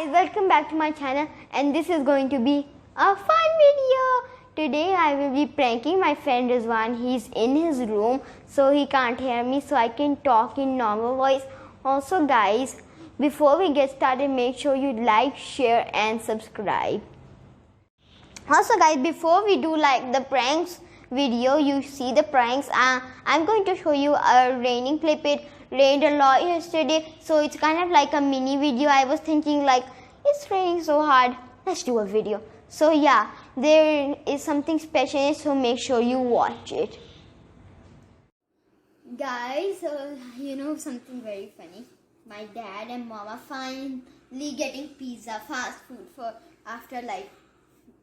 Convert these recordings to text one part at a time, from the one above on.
guys, welcome back to my channel, and this is going to be a fun video. Today I will be pranking my friend Rizwan. He's in his room so he can't hear me, so I can talk in normal voice. Also guys, before we get started, make sure you like, share and subscribe. Also guys, before we do like the pranks video, you see the pranks, I'm going to show you a raining clip. It rained a lot yesterday, so it's kind of like a mini video. I was thinking like, it's raining so hard, let's do a video. So yeah, there is something special in it, so make sure you watch it. Guys, you know something very funny? My dad and mama finally getting pizza, fast food for after like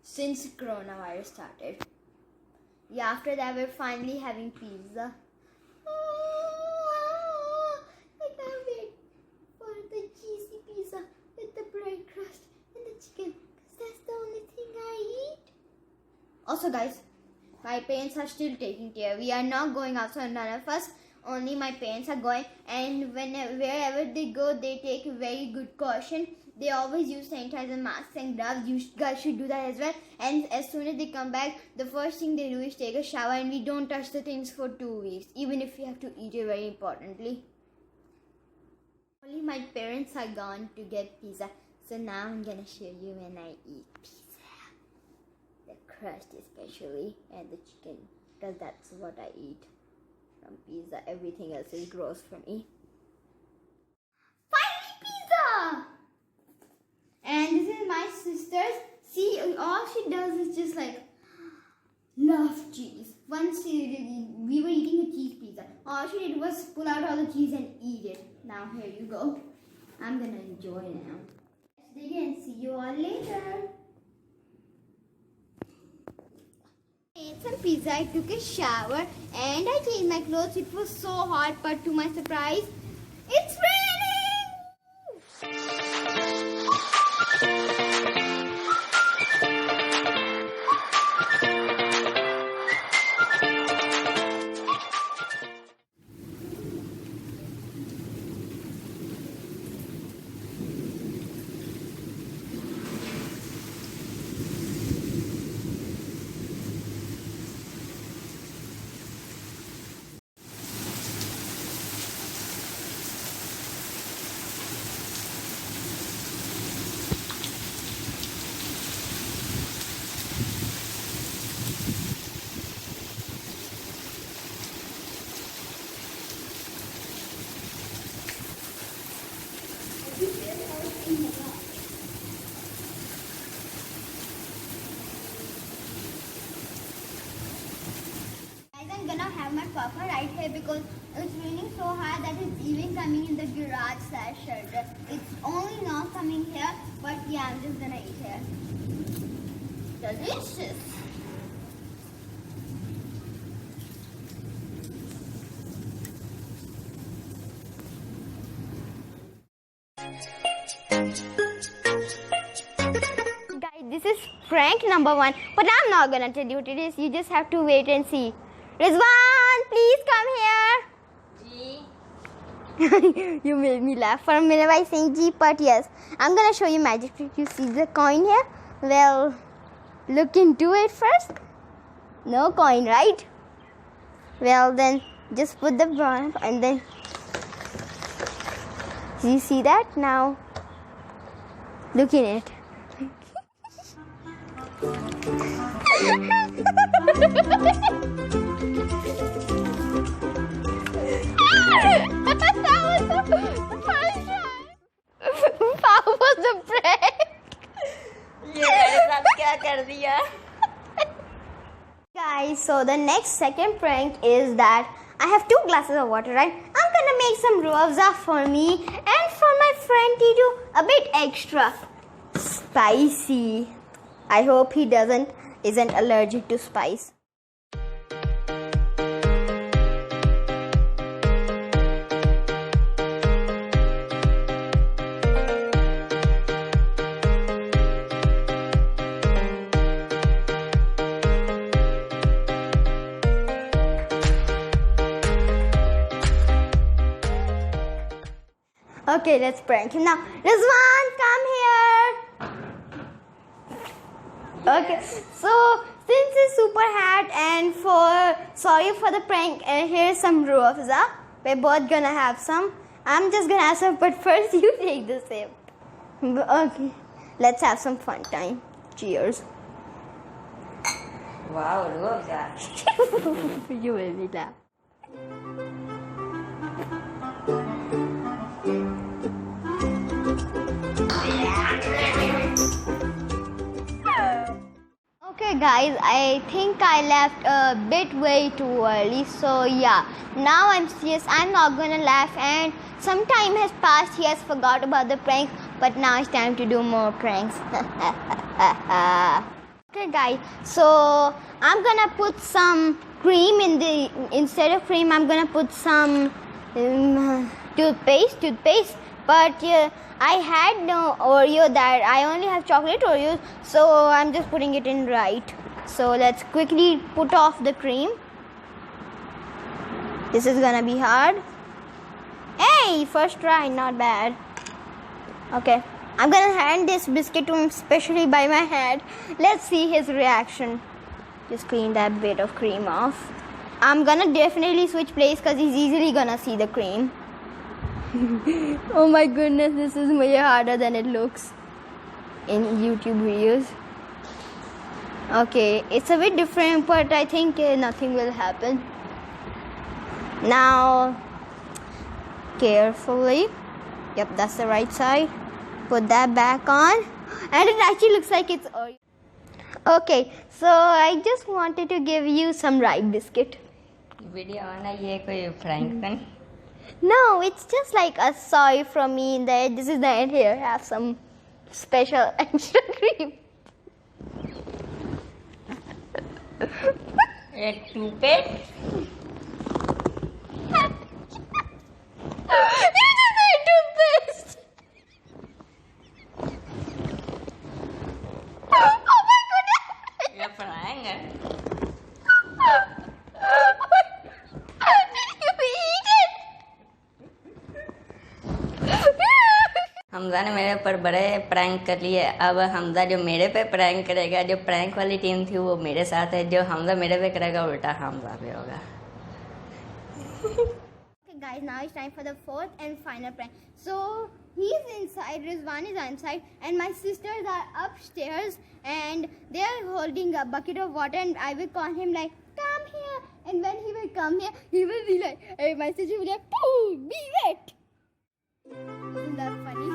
since coronavirus started. Yeah, after that we're finally having pizza. I can't wait for the cheesy pizza with the bread crust and the chicken, because that's the only thing I eat. Also guys, my parents are still taking care. We are not going out, so none of us, only my parents are going, and wherever they go, they take very good caution. They always use sanitizer, masks and gloves. You guys should do that as well. And as soon as they come back, the first thing they do is take a shower, and we don't touch the things for 2 weeks, even if we have to eat it, very importantly. Only my parents are gone to get pizza, so now I'm gonna show you when I eat pizza. The crust especially, and the chicken, because that's what I eat from pizza. Everything else is gross for me. Finally pizza! And this is my sister's. See, all she does is just like love cheese. Once we were eating a cheese pizza, all she did was pull out all the cheese and eat it. Now here you go. I'm gonna enjoy now. Let's dig in. See you all later. I ate some pizza, I took a shower, and I changed my clothes. It was so hot, but to my surprise, it's raining! I'm gonna have my papa right here because it's raining so hard that it's even coming in the garage / shelter. It's only not coming here, but yeah, I'm just gonna eat here. Delicious! Guys, this is prank number 1, but I'm not gonna tell you what it is. You just have to wait and see. Rizwan, please come here. You made me laugh for a minute by saying G, but yes, I'm gonna show you magic trick. You see the coin here? Well, look into it first. No coin, right? Well, then just put the ball and then you see that? Now look in it. That was a prank. Guys, so the next second prank is that I have 2 glasses of water, right? I'm gonna make some ruafza for me and for my friend Tiju, a bit extra spicy. I hope he isn't allergic to spice. Okay, let's prank him now. Rizwan, come here. Okay, so since it's super hot and sorry for the prank, and here's some ruafza. We're both gonna have some. I'm just gonna have some, but first you take the sip. Okay, let's have some fun time. Cheers. Wow, ruafza. You will be laugh. Okay guys, I think I left a bit way too early, so yeah, now I'm serious, I'm not gonna laugh, and some time has passed, he has forgot about the prank, but now it's time to do more pranks. Okay guys, so I'm gonna put some cream instead of cream, I'm gonna put some toothpaste, but I had no Oreo, that I only have chocolate Oreos, so I'm just putting it in right. So let's quickly put off the cream. This is gonna be hard. Hey, first try, not bad. Okay, I'm gonna hand this biscuit to him especially by my hand. Let's see his reaction. Just clean that bit of cream off. I'm gonna definitely switch place because he's easily gonna see the cream. Oh my goodness, this is way harder than it looks in YouTube videos. Okay, it's a bit different, but I think nothing will happen. Now, carefully. Yep, that's the right side. Put that back on. And it actually looks like it's Oreo. Okay, so I just wanted to give you some rye biscuit. Video on ये कोई prank नहीं. No, it's just like a sorry from me that this is the end. Here, have some special extra cream. एक toothpaste. You just ate toothpaste. Oh my goodness. ये prank है. You eat it. Hamza ने मेरे ऊपर बड़े prank कर लिए. अब हमजा जो मेरे पे प्रैंक करेगा, जो प्रैंक वाली टीम थी वो मेरे साथ है, जो हमजा मेरे पे करेगा उल्टा हमजा पे होगा. Okay guys, now it's time for the fourth and final prank. So he's inside, Rizwan is inside, and my sisters are upstairs, and they are holding a bucket of water, and I will call him like, come here, and when he will come here, he will be like, hey, my sister will be like, pooh, be wet. Isn't that funny?